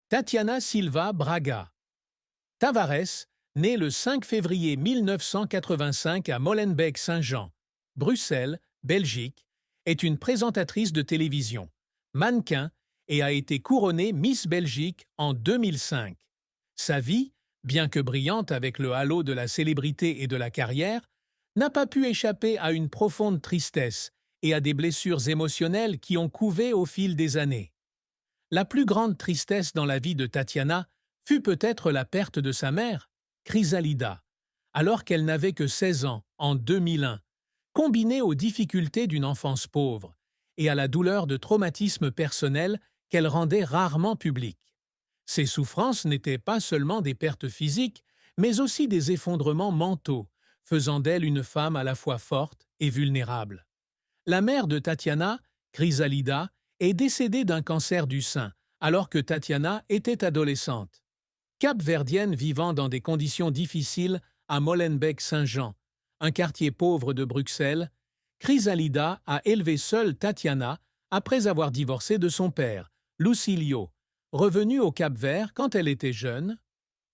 Tatiana Silva Braga. Tavares, née le 5 février 1985 à Molenbeek-Saint-Jean, Bruxelles, Belgique, est une présentatrice de télévision, mannequin et a été couronnée Miss Belgique en 2005. Sa vie, bien que brillante avec le halo de la célébrité et de la carrière, n'a pas pu échapper à une profonde tristesse et à des blessures émotionnelles qui ont couvé au fil des années. La plus grande tristesse dans la vie de Tatiana fut peut-être la perte de sa mère, Chrysalida, alors qu'elle n'avait que 16 ans en 2001, combinée aux difficultés d'une enfance pauvre et à la douleur de traumatismes personnels qu'elle rendait rarement publics. Ces souffrances n'étaient pas seulement des pertes physiques, mais aussi des effondrements mentaux, faisant d'elle une femme à la fois forte et vulnérable. La mère de Tatiana, Chrysalida, est décédée d'un cancer du sein, alors que Tatiana était adolescente. Cap-verdienne vivant dans des conditions difficiles à Molenbeek-Saint-Jean, un quartier pauvre de Bruxelles, Chrysalida a élevé seule Tatiana après avoir divorcé de son père, Lucilio, revenu au Cap-Vert quand elle était jeune.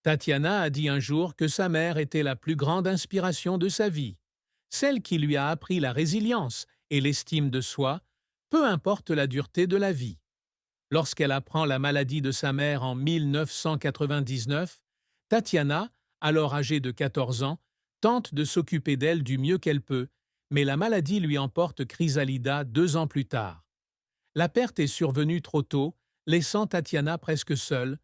Tatiana a dit un jour que sa mère était la plus grande inspiration de sa vie, celle qui lui a appris la résilience et l'estime de soi, peu importe la dureté de la vie. Lorsqu'elle apprend la maladie de sa mère en 1999, Tatiana, alors âgée de 14 ans, tente de s'occuper d'elle du mieux qu'elle peut, mais la maladie lui emporte Chrysalida 2 ans plus tard. La perte est survenue trop tôt, laissant Tatiana presque seule.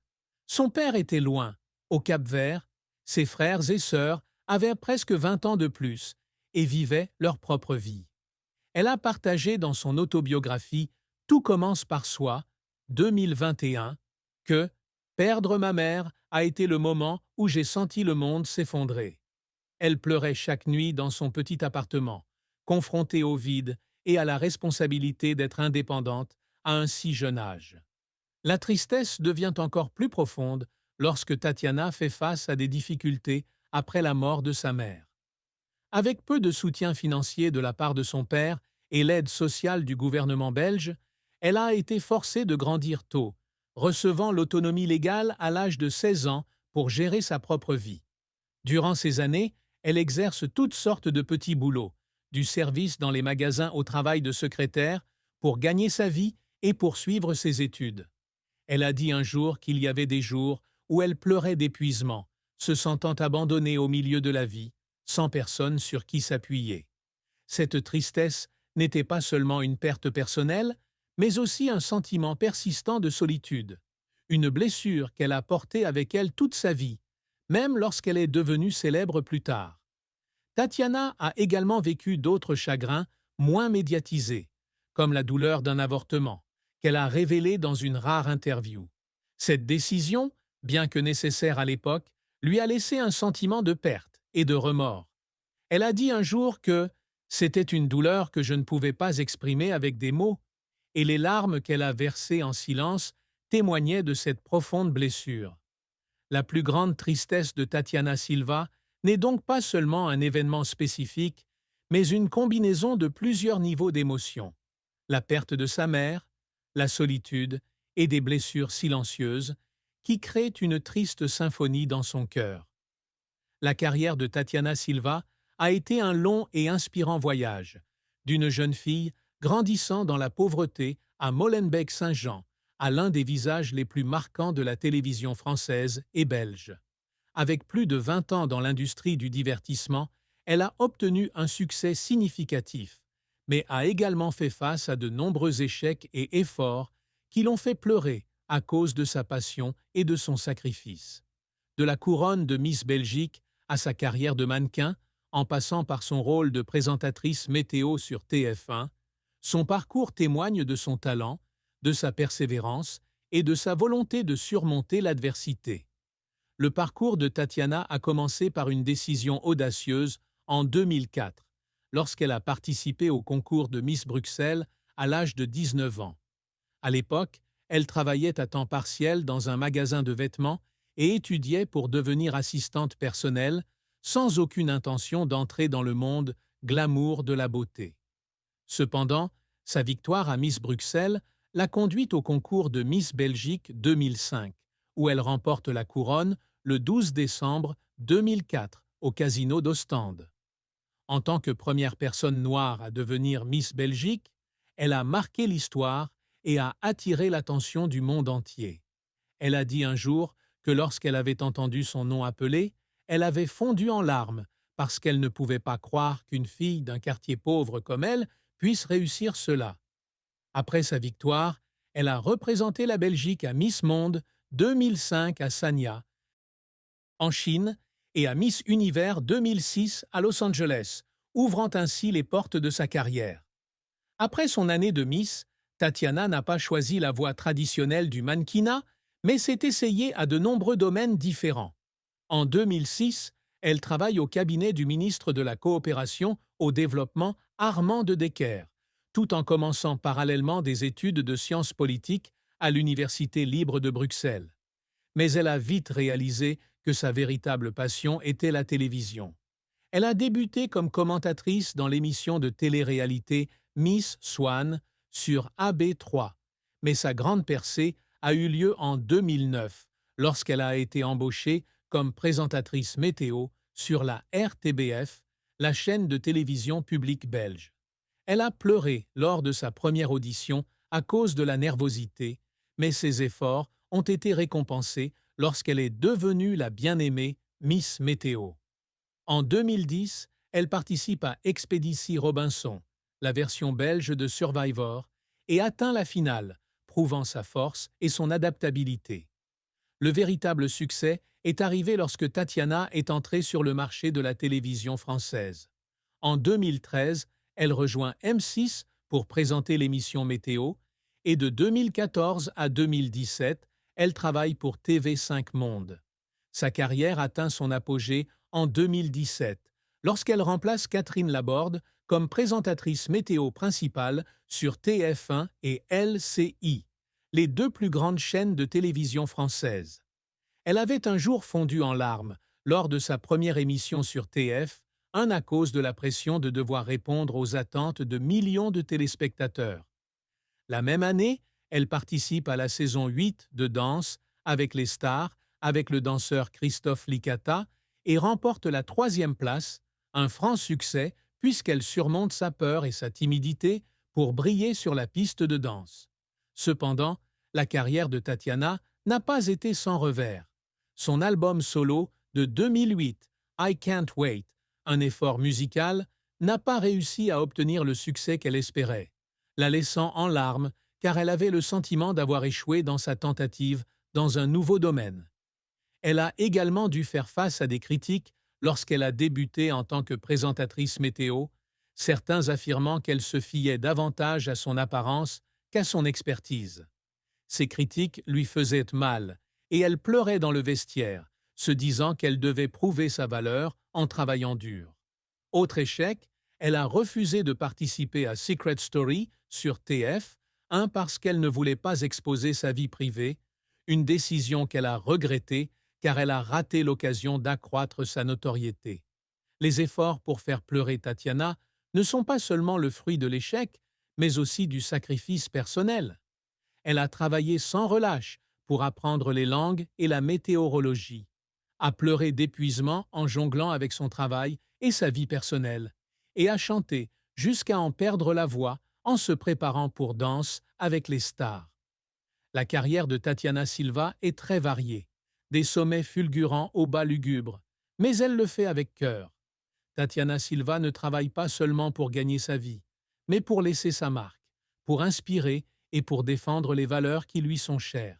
Son père était loin, au Cap-Vert, ses frères et sœurs avaient presque 20 ans de plus et vivaient leur propre vie. Elle a partagé dans son autobiographie Tout commence par soi, 2021, que perdre ma mère a été le moment où j'ai senti le monde s'effondrer. Elle pleurait chaque nuit dans son petit appartement, confrontée au vide et à la responsabilité d'être indépendante à un si jeune âge. La tristesse devient encore plus profonde lorsque Tatiana fait face à des difficultés après la mort de sa mère. Avec peu de soutien financier de la part de son père et l'aide sociale du gouvernement belge, elle a été forcée de grandir tôt, recevant l'autonomie légale à l'âge de 16 ans pour gérer sa propre vie. Durant ces années, elle exerce toutes sortes de petits boulots, du service dans les magasins au travail de secrétaire, pour gagner sa vie et poursuivre ses études. Elle a dit un jour qu'il y avait des jours où elle pleurait d'épuisement, se sentant abandonnée au milieu de la vie, sans personne sur qui s'appuyer. Cette tristesse n'était pas seulement une perte personnelle, mais aussi un sentiment persistant de solitude, une blessure qu'elle a portée avec elle toute sa vie, même lorsqu'elle est devenue célèbre plus tard. Tatiana a également vécu d'autres chagrins moins médiatisés, comme la douleur d'un avortement, qu'elle a révélé dans une rare interview. Cette décision, bien que nécessaire à l'époque, lui a laissé un sentiment de perte et de remords. Elle a dit un jour que c'était une douleur que je ne pouvais pas exprimer avec des mots, et les larmes qu'elle a versées en silence témoignaient de cette profonde blessure. La plus grande tristesse de Tatiana Silva n'est donc pas seulement un événement spécifique, mais une combinaison de plusieurs niveaux d'émotions: la perte de sa mère, la solitude et des blessures silencieuses qui créent une triste symphonie dans son cœur. La carrière de Tatiana Silva a été un long et inspirant voyage, d'une jeune fille grandissant dans la pauvreté à Molenbeek-Saint-Jean, à l'un des visages les plus marquants de la télévision française et belge. Avec plus de 20 ans dans l'industrie du divertissement, elle a obtenu un succès significatif, mais a également fait face à de nombreux échecs et efforts qui l'ont fait pleurer à cause de sa passion et de son sacrifice. De la couronne de Miss Belgique à sa carrière de mannequin, en passant par son rôle de présentatrice météo sur TF1, son parcours témoigne de son talent, de sa persévérance et de sa volonté de surmonter l'adversité. Le parcours de Tatiana a commencé par une décision audacieuse en 2004, lorsqu'elle a participé au concours de Miss Bruxelles à l'âge de 19 ans. À l'époque, elle travaillait à temps partiel dans un magasin de vêtements et étudiait pour devenir assistante personnelle, sans aucune intention d'entrer dans le monde glamour de la beauté. Cependant, sa victoire à Miss Bruxelles l'a conduite au concours de Miss Belgique 2005, où elle remporte la couronne le 12 décembre 2004 au Casino d'Ostende. En tant que première personne noire à devenir Miss Belgique, elle a marqué l'histoire et a attiré l'attention du monde entier. Elle a dit un jour que lorsqu'elle avait entendu son nom appelé, elle avait fondu en larmes parce qu'elle ne pouvait pas croire qu'une fille d'un quartier pauvre comme elle puisse réussir cela. Après sa victoire, elle a représenté la Belgique à Miss Monde 2005 à Sanya, en Chine, et à Miss Univers 2006 à Los Angeles, ouvrant ainsi les portes de sa carrière. Après son année de Miss, Tatiana n'a pas choisi la voie traditionnelle du mannequinat, mais s'est essayée à de nombreux domaines différents. En 2006, elle travaille au cabinet du ministre de la Coopération au développement Armand de Decker, tout en commençant parallèlement des études de sciences politiques à l'Université libre de Bruxelles. Mais elle a vite réalisé que sa véritable passion était la télévision. Elle a débuté comme commentatrice dans l'émission de télé-réalité Miss Swan sur AB3, mais sa grande percée a eu lieu en 2009, lorsqu'elle a été embauchée comme présentatrice météo sur la RTBF, la chaîne de télévision publique belge. Elle a pleuré lors de sa première audition à cause de la nervosité, mais ses efforts ont été récompensés lorsqu'elle est devenue la bien-aimée Miss Météo. En 2010, elle participe à Expéditie Robinson, la version belge de Survivor, et atteint la finale, prouvant sa force et son adaptabilité. Le véritable succès est arrivé lorsque Tatiana est entrée sur le marché de la télévision française. En 2013, elle rejoint M6 pour présenter l'émission Météo, et de 2014 à 2017, elle travaille pour TV5 Monde. Sa carrière atteint son apogée en 2017, lorsqu'elle remplace Catherine Laborde comme présentatrice météo principale sur TF1 et LCI, les deux plus grandes chaînes de télévision françaises. Elle avait un jour fondu en larmes lors de sa première émission sur TF, à cause de la pression de devoir répondre aux attentes de millions de téléspectateurs. La même année, elle participe à la saison 8 de Danse avec les stars, avec le danseur Christophe Licata, et remporte la 3e place, un franc succès puisqu'elle surmonte sa peur et sa timidité pour briller sur la piste de danse. Cependant, la carrière de Tatiana n'a pas été sans revers. Son album solo de 2008, I Can't Wait, un effort musical, n'a pas réussi à obtenir le succès qu'elle espérait, la laissant en larmes car elle avait le sentiment d'avoir échoué dans sa tentative dans un nouveau domaine. Elle a également dû faire face à des critiques lorsqu'elle a débuté en tant que présentatrice météo, certains affirmant qu'elle se fiait davantage à son apparence qu'à son expertise. Ces critiques lui faisaient mal, et elle pleurait dans le vestiaire, se disant qu'elle devait prouver sa valeur en travaillant dur. Autre échec, elle a refusé de participer à Secret Story sur TF, parce qu'elle ne voulait pas exposer sa vie privée, une décision qu'elle a regrettée car elle a raté l'occasion d'accroître sa notoriété. Les efforts pour faire pleurer Tatiana ne sont pas seulement le fruit de l'échec, mais aussi du sacrifice personnel. Elle a travaillé sans relâche pour apprendre les langues et la météorologie, a pleuré d'épuisement en jonglant avec son travail et sa vie personnelle, et a chanté jusqu'à en perdre la voix en se préparant pour Danse avec les stars. La carrière de Tatiana Silva est très variée, des sommets fulgurants aux bas lugubres, mais elle le fait avec cœur. Tatiana Silva ne travaille pas seulement pour gagner sa vie, mais pour laisser sa marque, pour inspirer et pour défendre les valeurs qui lui sont chères.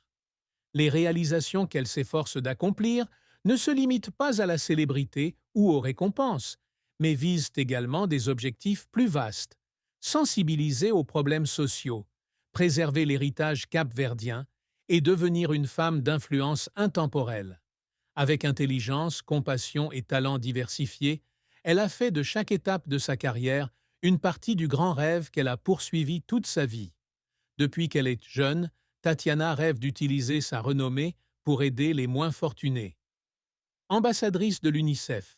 Les réalisations qu'elle s'efforce d'accomplir ne se limitent pas à la célébrité ou aux récompenses, mais visent également des objectifs plus vastes: sensibiliser aux problèmes sociaux, préserver l'héritage capverdien et devenir une femme d'influence intemporelle. Avec intelligence, compassion et talent diversifiés, elle a fait de chaque étape de sa carrière une partie du grand rêve qu'elle a poursuivi toute sa vie. Depuis qu'elle est jeune, Tatiana rêve d'utiliser sa renommée pour aider les moins fortunés. Ambassadrice de l'UNICEF.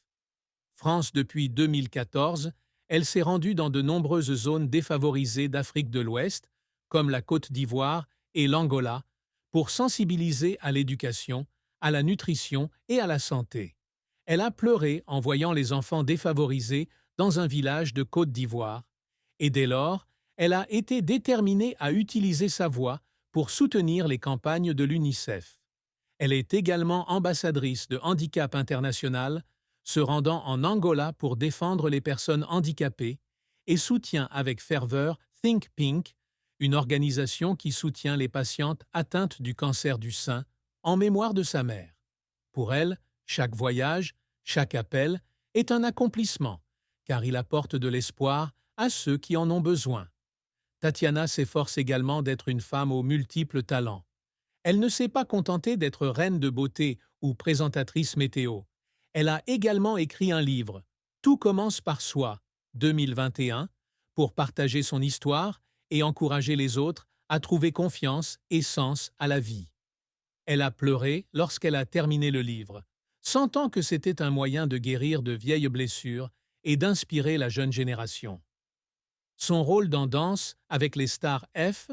France depuis 2014, elle s'est rendue dans de nombreuses zones défavorisées d'Afrique de l'Ouest, comme la Côte d'Ivoire et l'Angola, pour sensibiliser à l'éducation, à la nutrition et à la santé. Elle a pleuré en voyant les enfants défavorisés dans un village de Côte d'Ivoire, et dès lors, elle a été déterminée à utiliser sa voix pour soutenir les campagnes de l'UNICEF. Elle est également ambassadrice de Handicap International, se rendant en Angola pour défendre les personnes handicapées, et soutient avec ferveur Think Pink, une organisation qui soutient les patientes atteintes du cancer du sein, en mémoire de sa mère. Pour elle, chaque voyage, chaque appel est un accomplissement, car il apporte de l'espoir à ceux qui en ont besoin. Tatiana s'efforce également d'être une femme aux multiples talents. Elle ne s'est pas contentée d'être reine de beauté ou présentatrice météo. Elle a également écrit un livre, Tout commence par soi, 2021, pour partager son histoire et encourager les autres à trouver confiance et sens à la vie. Elle a pleuré lorsqu'elle a terminé le livre, sentant que c'était un moyen de guérir de vieilles blessures et d'inspirer la jeune génération. Son rôle dans Danse avec les stars F